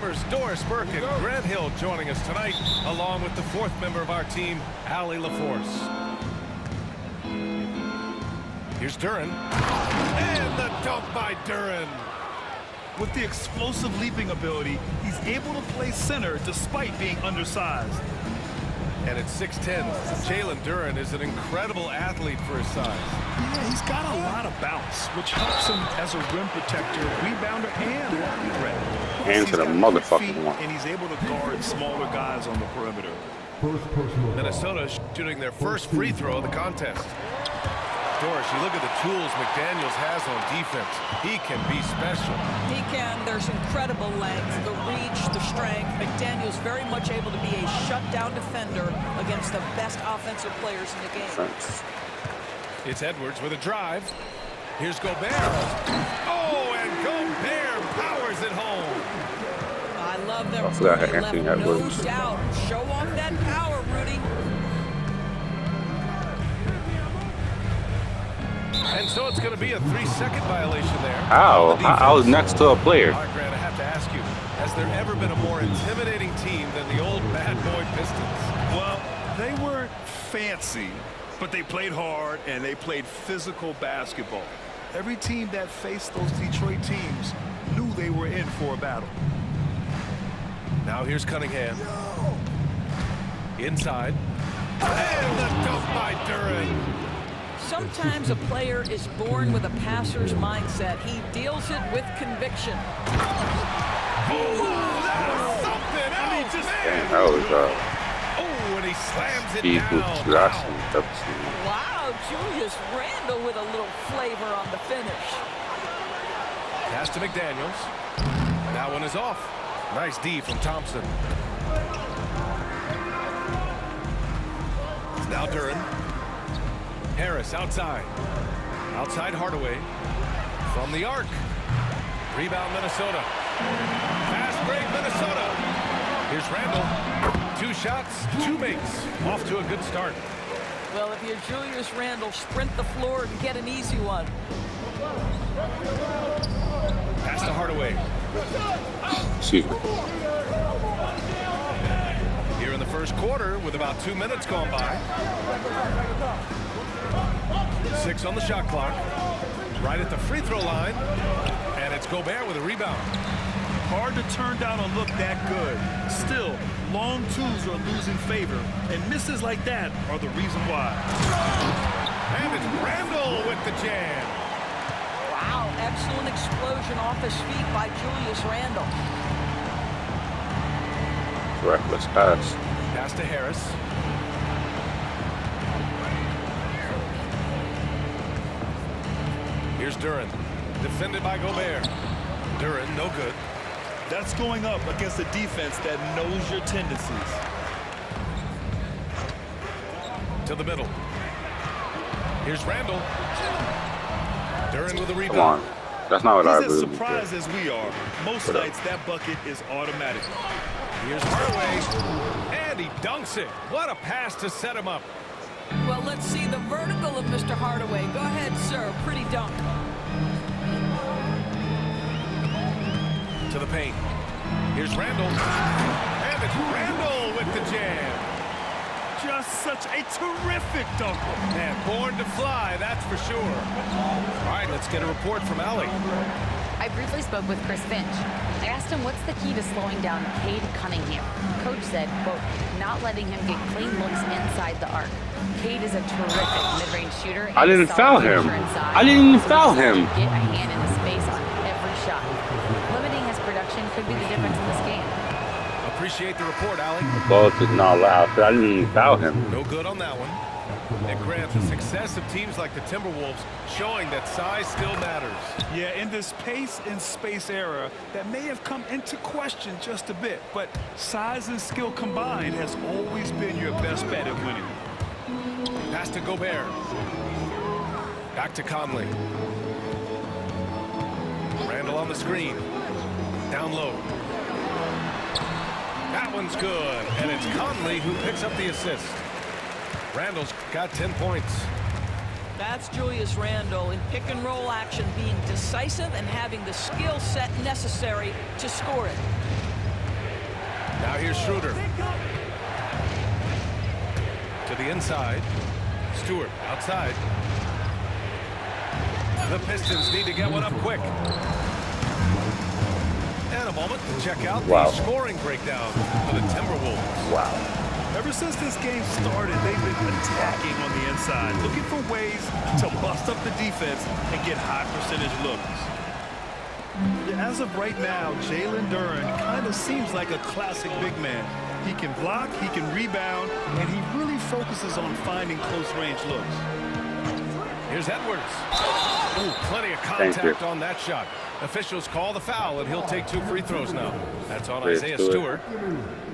Timers, Doris Burke, and Grant Hill joining us tonight, along with the fourth member of our team, Allie LaForce. Here's Duren. And the dunk by Duren. With the explosive leaping ability, he's able to play center despite being undersized. And at 6'10", Jalen Duren is an incredible athlete for his size. Yeah, he's got a lot of bounce, which helps him as a rim protector, rebounder, and line threat. Hands to the motherfucking one. And he's able to guard smaller guys on the perimeter. Minnesota shooting their first free throw of the contest. Doris, you look at the tools McDaniels has on defense. He can be special. He can. There's incredible length, the reach, the strength. McDaniels very much able to be a shutdown defender against the best offensive players in the game. It's Edwards with a drive. Here's Gobert. Oh, and Gobert powers it home. I love them. I forgot Rudy Anthony left Edwards. no doubt. Show off that power, Rudy. And so it's going to be a 3-second violation there. How? I was next to a player. All right, Grant, I have to ask you, has there ever been a more intimidating team than the old bad boy Pistons? Well, they weren't fancy, but they played hard and they played physical basketball. Every team that faced those Detroit teams knew they were in for a battle. Now here's Cunningham. Inside. And the dunk by Duren. Sometimes a player is born with a passer's mindset. He deals it with conviction. Oh, that was something else, man. That was Oh, and he slams it down. Wow, Julius Randle with a little flavor on the finish. Pass to McDaniels. That one is off. Nice D from Thompson. Now Duren. Harris outside. Outside Hardaway. From the arc. Rebound Minnesota. Fast break Minnesota. Here's Randle. 2 shots, 2 makes. Off to a good start. Well, if you're Julius Randle, sprint the floor and get an easy one. Pass to Hardaway. Excuse me. Here in the first quarter with about 2 minutes gone by. 6 on the shot clock. Right at the free throw line. And it's Gobert with a rebound. Hard to turn down a look that good. Still, long twos are losing favor, and misses like that are the reason why. And it's Randle with the jam. Wow, excellent explosion off his feet by Julius Randle. Reckless pass. Pass to Harris. Here's Duren. Defended by Gobert. Duren, no good. That's going up against a defense that knows your tendencies. To the middle. Here's Randle. Duren with a rebound. Come on. That's not what I He's as believe. surprised as we are. Most nights that bucket is automatic. Here's Hardaway. And he dunks it. What a pass to set him up. Well, let's see the vertical of Mr. Hardaway. Go ahead, sir. Pretty dunk. To the paint. Here's Randle. And it's Randle with the jam. Just such a terrific dunker. And born to fly, that's for sure. All right, let's get a report from Allie. I briefly spoke with Chris Finch. I asked him what's the key to slowing down Cade Cunningham. Coach said, quote, not letting him get clean looks inside the arc. Cade is a terrific mid-range shooter. I didn't foul him. I didn't even foul him. Get a hand in his face on every shot. Limiting his production could be the difference in this game. Appreciate the report, Allie. The ball is not allowed, but I didn't even foul him. No good on that one. And Grant, the success of teams like the Timberwolves showing that size still matters. Yeah, in this pace and space era, that may have come into question just a bit, but size and skill combined has always been your best bet at winning. Pass to Gobert. Back to Conley. Randle on the screen. Down low. That one's good, and it's Conley who picks up the assist. Randle's got 10 points. That's Julius Randle in pick and roll action, being decisive and having the skill set necessary to score it. Now here's Schroeder. To the inside. Stewart outside. The Pistons need to get one up quick. And a moment to check out the scoring breakdown for the Timberwolves. Wow. Ever since this game started, they've been attacking on the inside, looking for ways to bust up the defense and get high percentage looks. As of right now, Jalen Duren kind of seems like a classic big man. He can block, he can rebound, and he really focuses on finding close-range looks. Here's Edwards. Ooh, plenty of contact on that shot. Officials call the foul, and he'll take 2 free throws now. That's on Isaiah Stewart.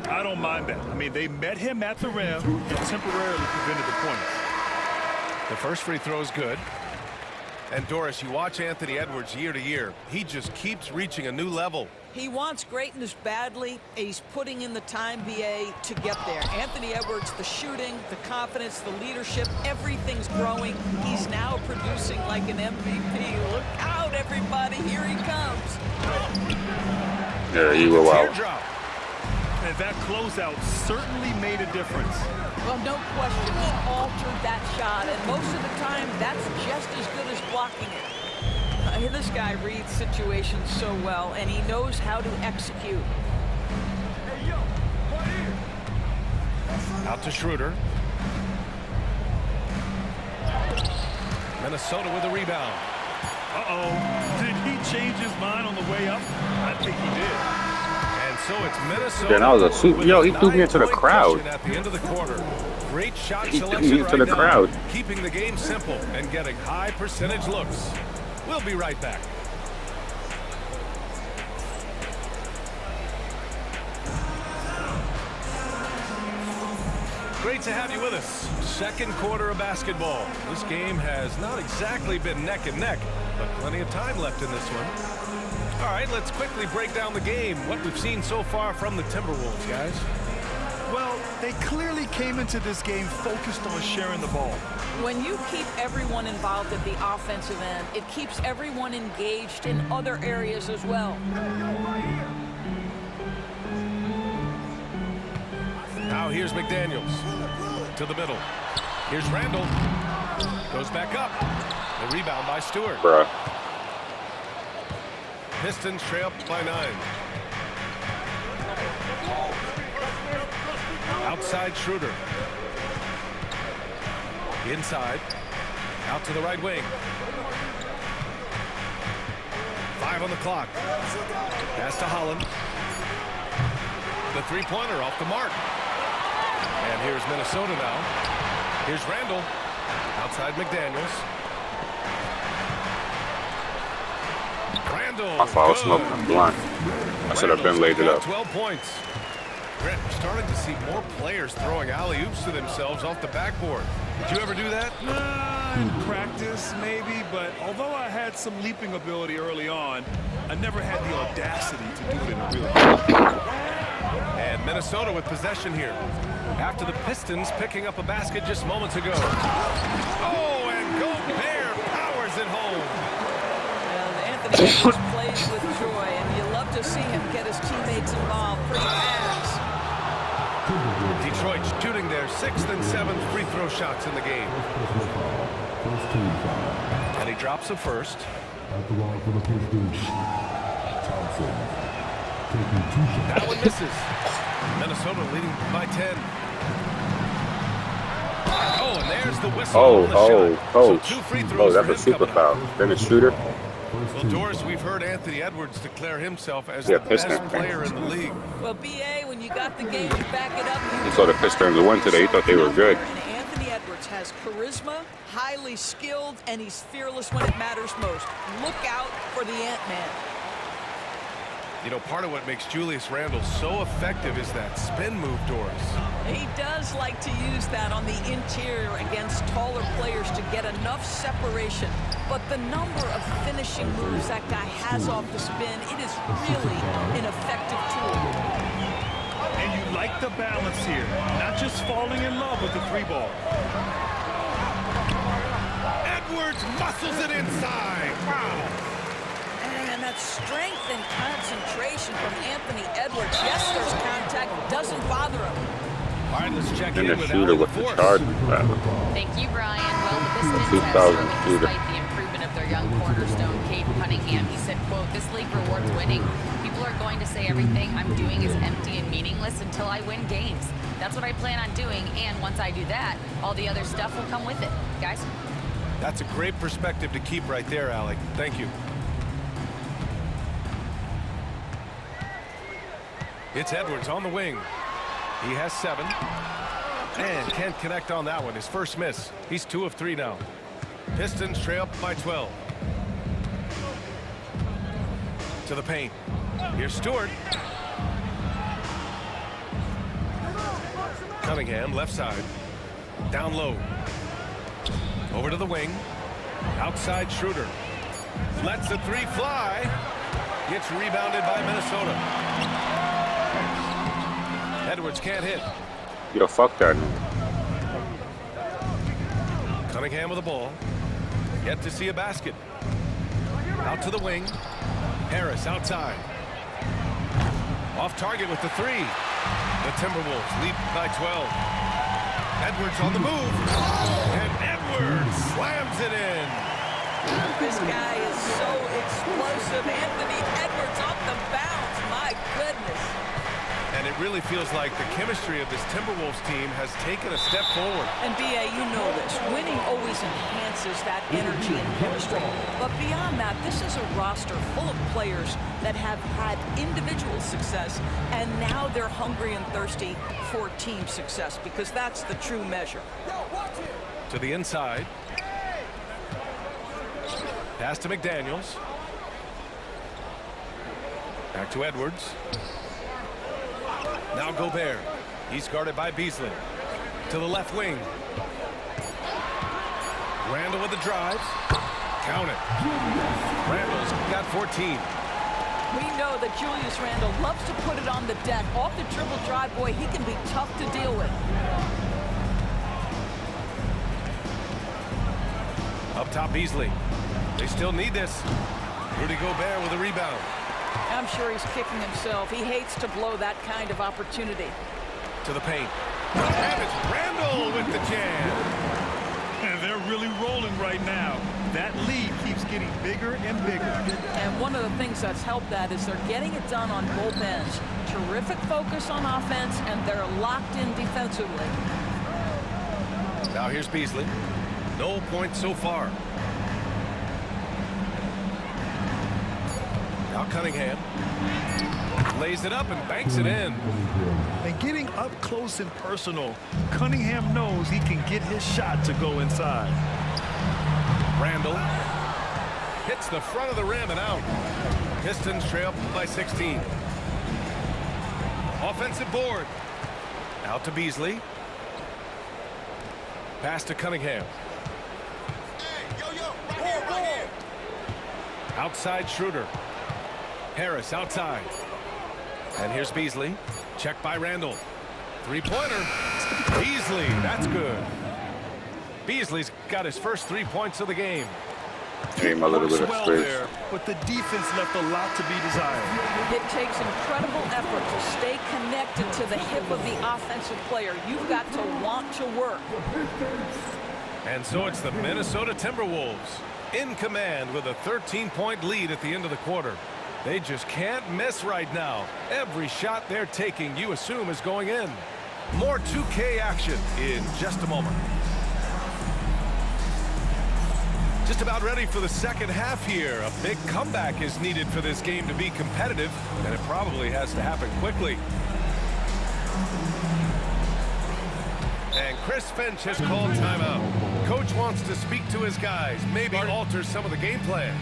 I don't mind that. I mean, they met him at the rim and temporarily prevented the points. The first free throw is good. And Doris, you watch Anthony Edwards year to year. He just keeps reaching a new level. He wants greatness badly. He's putting in the time, BA, to get there. Anthony Edwards, the shooting, the confidence, the leadership, everything's growing. He's now producing like an MVP. Look out, everybody. Here he comes. Yeah, you go out. Teardrop. And that closeout certainly made a difference. Well, no question, he altered that shot, and most of the time, that's just as good as blocking it. This guy reads situations so well, and he knows how to execute. Out to Schroeder. Minnesota with a rebound. Uh-oh. Did he change his mind on the way up? I think he did. And so it's Minnesota. Yeah, that was a super. Yo, he threw me into the crowd. At the end of the quarter. Great shot He selection threw me into the crowd. Keeping the game simple and getting high percentage looks. We'll be right back. Great to have you with us. Second quarter of basketball. This game has not exactly been neck and neck, but plenty of time left in this one. All right, let's quickly break down the game. What we've seen so far from the Timberwolves, guys. Well, they clearly came into this game focused on sharing the ball. When you keep everyone involved at the offensive end, it keeps everyone engaged in other areas as well. Now here's McDaniels to the middle. Here's Randall. Goes back up. The rebound by Stewart. Bruh. Pistons trail by 9. Outside Schroeder. Inside. Out to the right wing. 5 on the clock. Pass to Holland. The three-pointer off the mark. And here's Minnesota now. Here's Randall. Outside McDaniels. Randall. I thought I was smoking blunt. I should have been laid it up. 12 points. Grant, we're starting to see more players throwing alley-oops to themselves off the backboard. Did you ever do that? In practice, maybe, but although I had some leaping ability early on, I never had the audacity to do it in a real game. And Minnesota with possession here. After the Pistons picking up a basket just moments ago. Oh, and Gobert powers it home. And Anthony Edwards plays with joy, and you love to see him get his teammates involved pretty fast. Detroit shooting their 6th and 7th free throw shots in the game. And he drops the first. That one misses. Minnesota leading by 10. Oh, and there's the whistle on the shot. Coach. So 2 free throws That's for a him super coming up. foul. Then the shooter. Well, Doris, we've heard Anthony Edwards declare himself as Yeah, the best Pistons. player in the league. Well, BA, when you got the game to back it up, He saw the Pistons win today. He thought they were good. And Anthony Edwards has charisma, highly skilled, and he's fearless when it matters most. Look out for the Ant-Man. You know, part of what makes Julius Randle so effective is that spin move, Doris. He does like to use that on the interior against taller players to get enough separation. But the number of finishing moves that guy has off the spin, it is really an effective tool. And you like the balance here, not just falling in love with the 3-ball. Edwards muscles it inside. Wow. And that strength and concentration from Anthony Edwards. Yes, there's contact. doesn't bother him. All right, let's check And in the with shooter Allie with the Force. charge. Thank you, Brian. Well, the Pistons 2000 have struggled shooter. despite the improvement of their young cornerstone, Cade Cunningham. He said, quote, "This league rewards winning. People are going to say everything I'm doing is empty and meaningless until I win games. That's what I plan on doing, and once I do that, all the other stuff will come with it." Guys? That's a great perspective to keep right there, Allie. Thank you. It's Edwards on the wing. He has 7. And can't connect on that one. His first miss. He's 2 of 3 now. Pistons trail up by 12. To the paint. Here's Stewart. Cunningham, left side. Down low. Over to the wing. Outside Schroeder. Lets the 3 fly. Gets rebounded by Minnesota. Edwards can't hit. Yo, fuck that. Cunningham with the ball. Yet to see a basket. Out to the wing. Harris outside. Off target with the 3. The Timberwolves lead by 12. Edwards on the move. And Edwards slams it in. This guy is so explosive. Anthony Edwards off the bounce. My goodness. And it really feels like the chemistry of this Timberwolves team has taken a step forward. And B.A., you know this. Winning always enhances that energy and chemistry. But beyond that, this is a roster full of players that have had individual success, and now they're hungry and thirsty for team success, because that's the true measure. To the inside. Pass to McDaniels. Back to Edwards. Now Gobert. He's guarded by Beasley. To the left wing. Randall with the drive. Count it. Randall's got 14. We know that Julius Randle loves to put it on the deck. Off the dribble drive, boy, he can be tough to deal with. Up top, Beasley. They still need this. Rudy Gobert with a rebound. I'm sure he's kicking himself. He hates to blow that kind of opportunity. To the paint. And it's Randall with the jam. And they're really rolling right now. That lead keeps getting bigger and bigger. And one of the things that's helped that is they're getting it done on both ends. Terrific focus on offense, and they're locked in defensively. Now here's Beasley. No points so far. Now Cunningham lays it up and banks it in. And getting up close and personal, Cunningham knows he can get his shot to go inside. Randall hits the front of the rim and out. Pistons trail by 16. Offensive board. Out to Beasley. Pass to Cunningham. Outside Schroeder. Harris outside. And here's Beasley. Checked by Randall. Three-pointer. Beasley, that's good. Beasley's got his first 3 points of the game. Came a little bit of Well space. there, but the defense left a lot to be desired. It takes incredible effort to stay connected to the hip of the offensive player. You've got to want to work. And so it's the Minnesota Timberwolves in command with a 13-point lead at the end of the quarter. They just can't miss right now. Every shot they're taking, you assume, is going in. More 2K action in just a moment. Just about ready for the second half here. A big comeback is needed for this game to be competitive, and it probably has to happen quickly. And Chris Finch has called timeout. Coach wants to speak to his guys, maybe alter some of the game plan.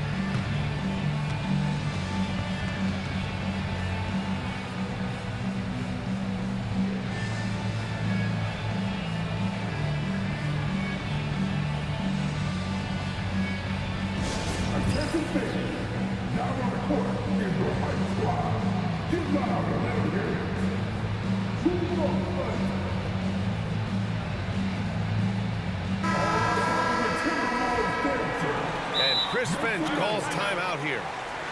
Chris Finch calls timeout here.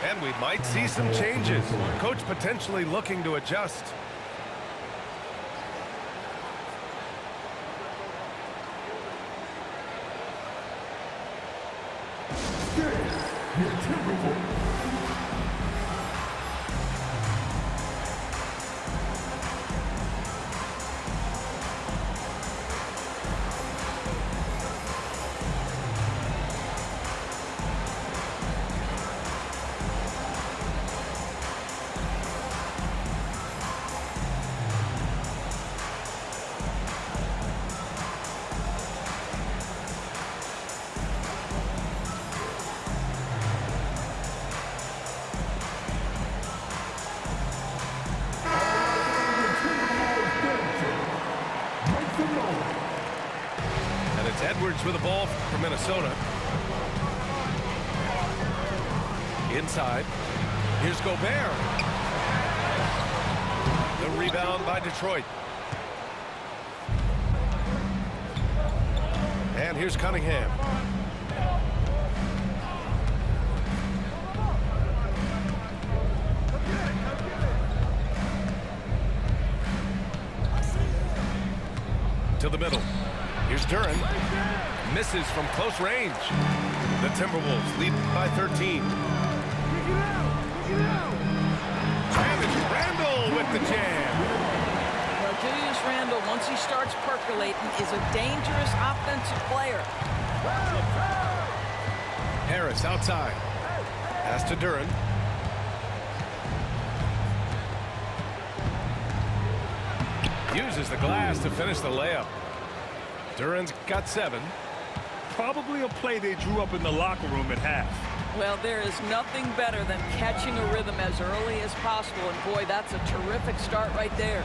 And we might see some changes. Coach potentially looking to adjust. And it's Edwards with the ball for Minnesota. Inside. Here's Gobert. The rebound by Detroit. And here's Cunningham. To the middle. Here's Duren. Misses from close range. The Timberwolves lead by 13. And it's Randle with the jam. Well, Julius Randle, once he starts percolating, is a dangerous offensive player. Harris outside. Pass to Duren. Uses the glass to finish the layup. Duren's got 7. Probably a play they drew up in the locker room at half. Well, there is nothing better than catching a rhythm as early as possible, and boy, that's a terrific start right there.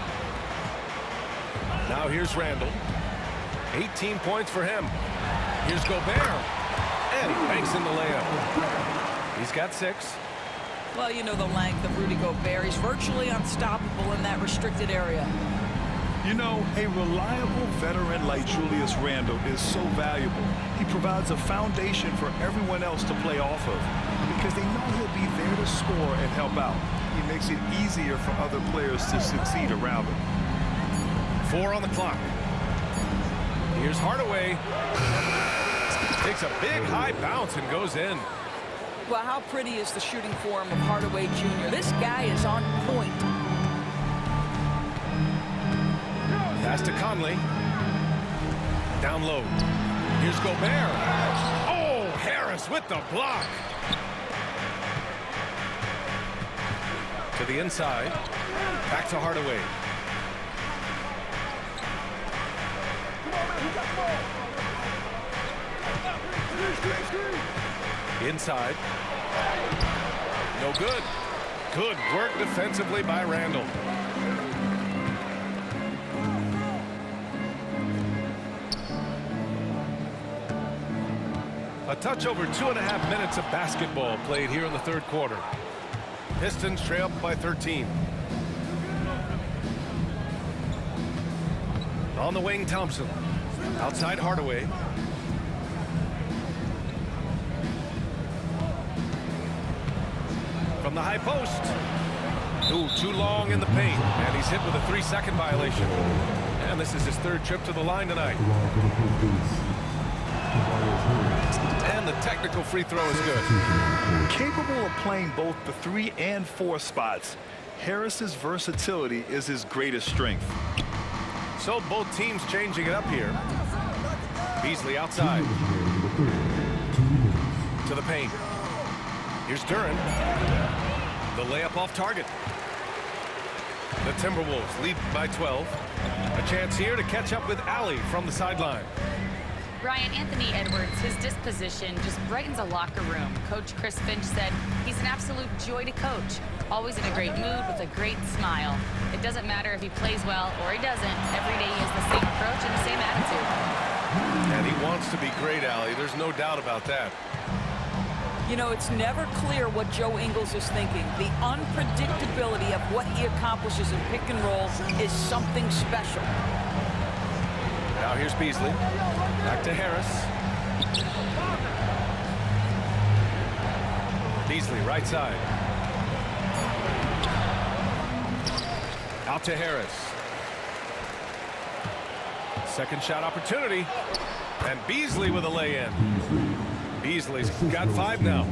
Now here's Randle. 18 points for him. Here's Gobert. And he banks in the layup. He's got 6. Well, you know the length of Rudy Gobert. He's virtually unstoppable in that restricted area. You know, a reliable veteran like Julius Randle is so valuable. He provides a foundation for everyone else to play off of because they know he'll be there to score and help out. He makes it easier for other players to succeed around him. 4 on the clock. Here's Hardaway. Takes a big high bounce and goes in. Well, how pretty is the shooting form of Hardaway Jr.? This guy is on point. Pass to Conley. Down low. Here's Gobert. Oh, Harris with the block. To the inside. Back to Hardaway. Inside. No good. Good work defensively by Randle. A touch over 2.5 minutes of basketball played here in the third quarter. Pistons trail up by 13. On the wing, Thompson. Outside Hardaway. From the high post. Ooh, too long in the paint. And he's hit with a 3-second violation. And this is his 3rd trip to the line tonight. And the technical free throw is good. Capable of playing both the 3 and 4 spots, Harris's versatility is his greatest strength. So both teams changing it up here. Beasley outside. To the paint. Here's Duren. The layup off target. The Timberwolves lead by 12. A chance here to catch up with Allie from the sideline. Brian, Anthony Edwards, his disposition just brightens a locker room. Coach Chris Finch said he's an absolute joy to coach. Always in a great mood with a great smile. It doesn't matter if he plays well or he doesn't. Every day he has the same approach and the same attitude. And he wants to be great, Allie. There's no doubt about that. You know, it's never clear what Joe Ingles is thinking. The unpredictability of what he accomplishes in pick and roll is something special. Now here's Beasley. Back to Harris. Beasley, right side. Out to Harris. Second shot opportunity. And Beasley with a lay-in. Beasley's got 5 now.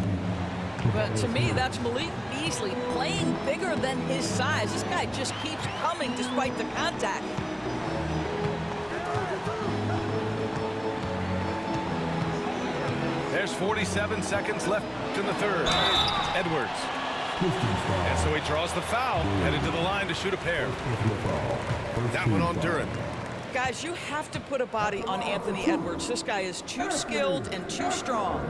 But to me, that's Malik Beasley playing bigger than his size. This guy just keeps coming despite the contact. There's 47 seconds left in the third. Edwards. And so he draws the foul, headed to the line to shoot a pair. That one on Duran. Guys, you have to put a body on Anthony Edwards. This guy is too skilled and too strong.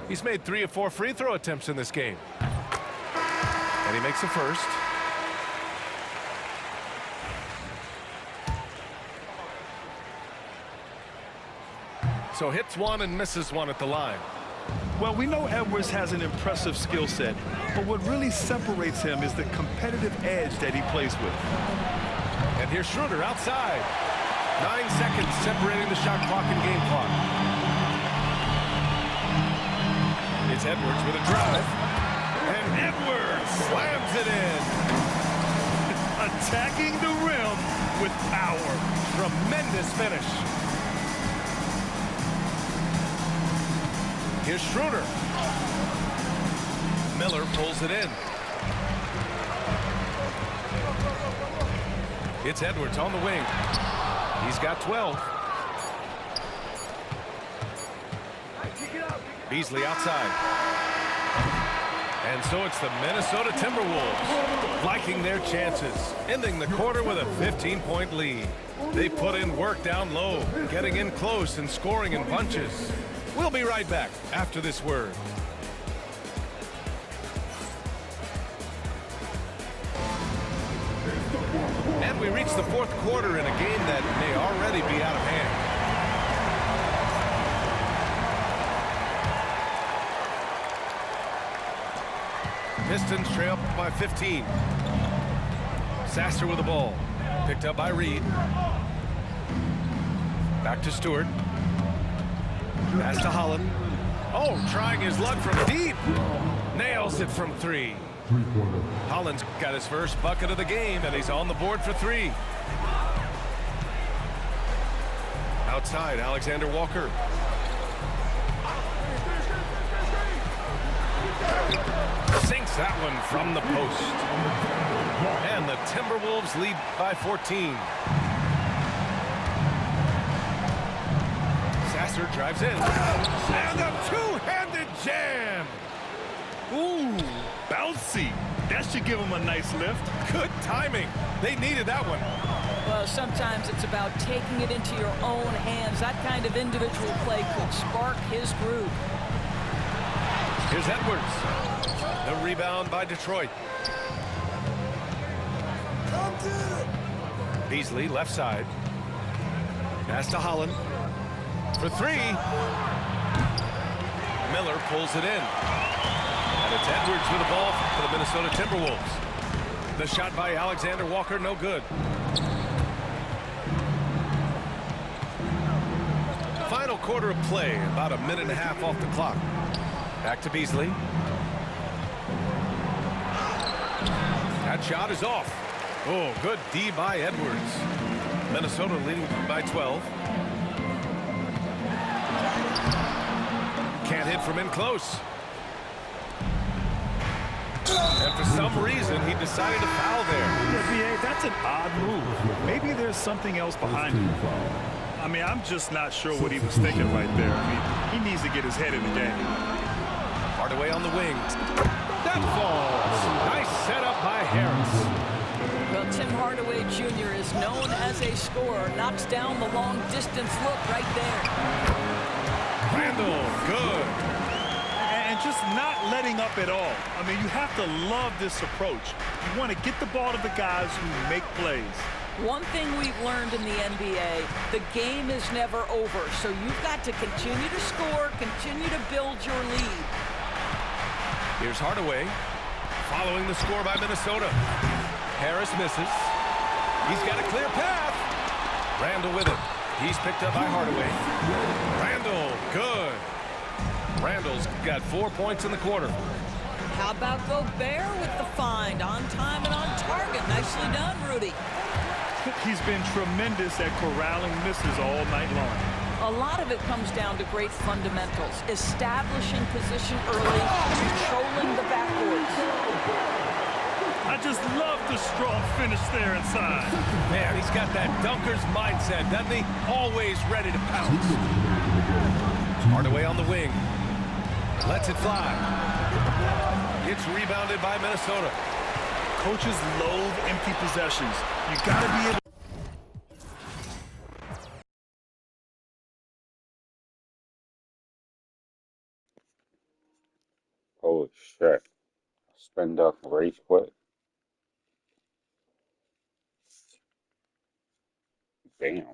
He's made 3 of 4 free throw attempts in this game. And he makes the first. So hits one and misses one at the line. Well, we know Edwards has an impressive skill set, but what really separates him is the competitive edge that he plays with. And here's Schroeder outside. 9 seconds separating the shot clock and game clock. It's Edwards with a drive. And Edwards slams it in. Attacking the rim with power. Tremendous finish. Here's Schroeder. Miller pulls it in. It's Edwards on the wing. He's got 12. Beasley outside. And so it's the Minnesota Timberwolves liking their chances, ending the quarter with a 15-point lead. They put in work down low, getting in close and scoring in bunches. We'll be right back after this word. And we reach the fourth quarter in a game that may already be out of hand. Pistons trail by 15. Sasser with the ball. Picked up by Reed. Back to Stewart. Pass to Holland. Oh, trying his luck from deep. Nails it from 3. Holland's got his first bucket of the game, and he's on the board for 3. Outside, Alexander Walker. Sinks that one from the post. And the Timberwolves lead by 14. Sasser drives in. And a two-handed jam. Ooh, bouncy. That should give him a nice lift. Good timing. They needed that one. Well, sometimes it's about taking it into your own hands. That kind of individual play could spark his groove. Here's Edwards. The rebound by Detroit. Beasley left side. Pass to Holland. For 3. Miller pulls it in. And it's Edwards with the ball for the Minnesota Timberwolves. The shot by Alexander Walker, no good. Final quarter of play, about a minute and a half off the clock. Back to Beasley. That shot is off. Oh, good D by Edwards. Minnesota leading by 12. Can't hit from in close. And for some reason, he decided to foul there. Yeah, B.A., that's an odd move. Maybe there's something else behind it. I mean, I'm just not sure what he was thinking right there. I mean, he needs to get his head in the game. Hardaway on the wing. That falls. Nice setup by Harris. Well, Tim Hardaway Jr. is known as a scorer. Knocks down the long-distance look right there. Randall, good. And just not letting up at all. I mean, you have to love this approach. You want to get the ball to the guys who make plays. One thing we've learned in the NBA, the game is never over. So you've got to continue to score, continue to build your lead. Here's Hardaway, following the score by Minnesota. Harris misses. He's got a clear path. Randall with it. He's picked up by Hardaway. Randall, good. Randall's got 4 points in the quarter. How about Gobert with the find? On time and on target. Nicely done, Rudy. He's been tremendous at corralling misses all night long. A lot of it comes down to great fundamentals, establishing position early, controlling the backboards. I just love the strong finish there inside. Man, he's got that dunker's mindset, doesn't he? Always ready to pounce. Hardaway on the wing. Lets it fly. It's rebounded by Minnesota. Coaches loathe empty possessions. You got to be able. Holy shit. Spend up rage quit. Damn.